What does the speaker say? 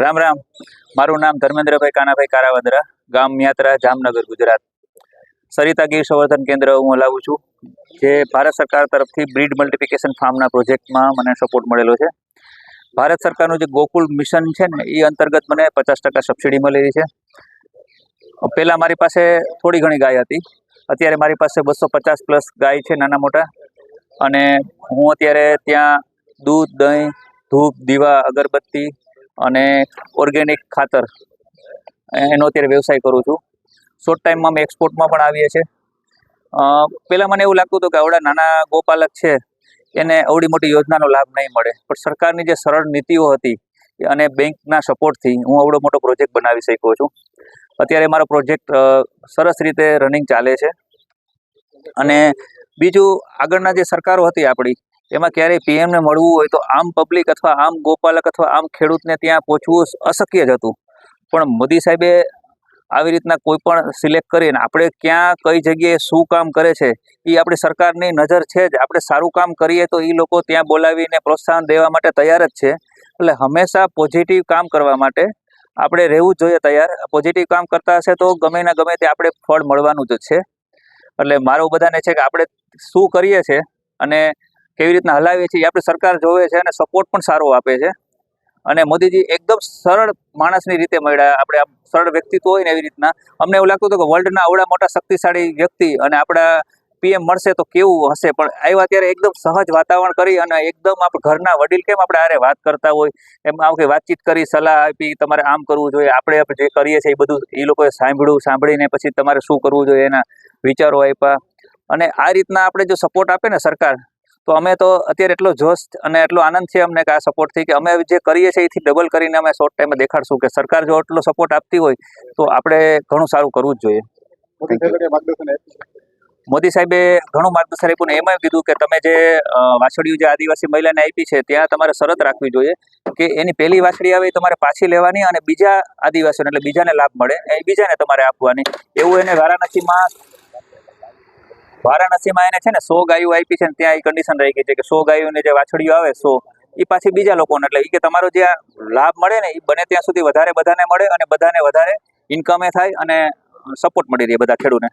રામ રામ. મારું નામ ધર્મેન્દ્રભાઈ કાનાભાઈ કારાવદરા, ગામ મિયાત્રા, જામનગર, ગુજરાત. સરિતા ગીર સંવર્ધન કેન્દ્ર હું હલાવું છું, જે ભારત સરકાર તરફથી બ્રીડ મલ્ટિપ્લિકેશન ફાર્મના પ્રોજેક્ટમાં મને સપોર્ટ મળેલો છે. ભારત સરકારનું જે ગોકુળ મિશન છે ને, એ અંતર્ગત મને 50% સબસિડી મળેલી છે. પહેલાં મારી પાસે થોડી ઘણી ગાય હતી, અત્યારે મારી પાસે 250+ ગાય છે, નાના મોટા. અને હું અત્યારે ત્યાં દૂધ, દહીં, ધૂપ, દીવા, અગરબત્તી અને ઓર્ગેનિક ખાતર એનો અત્યારે વ્યવસાય કરું છું. શોર્ટ ટાઈમમાં અમે એક્સપોર્ટમાં પણ આવીએ છીએ. પહેલાં મને એવું લાગતું હતું કે આવડા નાના ગોપાલક છે એને અવડી મોટી યોજનાનો લાભ નહીં મળે, પણ સરકારની જે સરળ નીતિઓ હતી અને બેંકના સપોર્ટથી હું આવડો મોટો પ્રોજેક્ટ બનાવી શક્યો છું. અત્યારે મારો પ્રોજેક્ટ સરસ રીતે રનિંગ ચાલે છે. અને બીજું, આગળના જે સરકારો હતી આપણી, એમાં ક્યારેય પીએમને મળવું હોય તો આમ પબ્લિક અથવા આમ ગોપાલક અથવા આમ ખેડૂતને ત્યાં પહોંચવું અશક્ય જ હતું. પણ મોદી સાહેબે આવી રીતના કોઈ પણ સિલેક્ટ કરીને આપણે ક્યાં કઈ જગ્યાએ શું કામ કરે છે એ આપણી સરકારની નજર છે જ. આપણે સારું કામ કરીએ તો એ લોકો ત્યાં બોલાવીને પ્રોત્સાહન દેવા માટે તૈયાર જ છે. એટલે હંમેશા પોઝિટિવ કામ કરવા માટે આપણે રહેવું જ જોઈએ તૈયાર. પોઝિટિવ કામ કરતા હશે તો ગમે ના ગમે તે આપણે ફળ મળવાનું જ છે. એટલે મારો બધાને છે કે આપણે શું કરીએ છીએ અને કેવી રીતના હલાવીએ છીએ એ આપણી સરકાર જોવે છે અને સપોર્ટ પણ સારો આપે છે. અને મોદીજી એકદમ સરળ માણસની રીતે મળ્યા. આપણે આમ સરળ વ્યક્તિત્વ હોય ને એવી રીતના અમને એવું લાગતું હતું કે વર્લ્ડના આવડા મોટા શક્તિશાળી વ્યક્તિ અને આપણા પીએમ મળશે તો કેવું હશે, પણ આવ્યા ત્યારે એકદમ સહજ વાતાવરણ કરી અને એકદમ આપણે ઘરના વડીલ કેમ આપણે આરે વાત કરતા હોય એમ આવું વાતચીત કરી, સલાહ આપી, તમારે આમ કરવું જોઈએ, આપણે જે કરીએ છીએ એ બધું એ લોકોએ સાંભળીને પછી તમારે શું કરવું જોઈએ એના વિચારો આપ્યા. અને આ રીતના આપણે જો સપોર્ટ આપે ને સરકાર, તો અમે તો અત્યારે એટલો જોશ અને એટલો આનંદ છે અમને કે આ સપોર્ટથી, કે અમે જે કરીએ છીએ એથી ડબલ કરીને અમે શોર્ટ ટાઈમમાં દેખાડશું કે સરકાર જો એટલો સપોર્ટ આપતી હોય તો આપણે ઘણું સારું કરવું જ જોઈએ. મોદી સાહેબે ઘણું માર્ગદર્શન આપ્યું ને એમાં કીધું કે તમે જે વાછડીઓ જે આદિવાસી મહિલાને આપી છે ત્યાં તમારે શરત રાખવી જોઈએ કે એની પહેલી વાછડી આવે એ તમારે પાછી લેવાની અને બીજા આદિવાસીઓને એટલે બીજાને લાભ મળે એ બીજાને તમારે આપવાની. એવું એને વારાણસીમાં એને છે ને 100 ગાયો આપી છે ને ત્યાં એ કન્ડિશન રહી ગઈ છે કે 100 ગાયોને જે વાછડીઓ આવે 100 એ પાછી બીજા લોકોને, એટલે એ કે તમારો જે લાભ મળે ને એ બને ત્યાં સુધી વધારે બધાને મળે અને બધાને વધારે ઇન્કમે થાય અને સપોર્ટ મળી રહે બધા ખેડૂતને.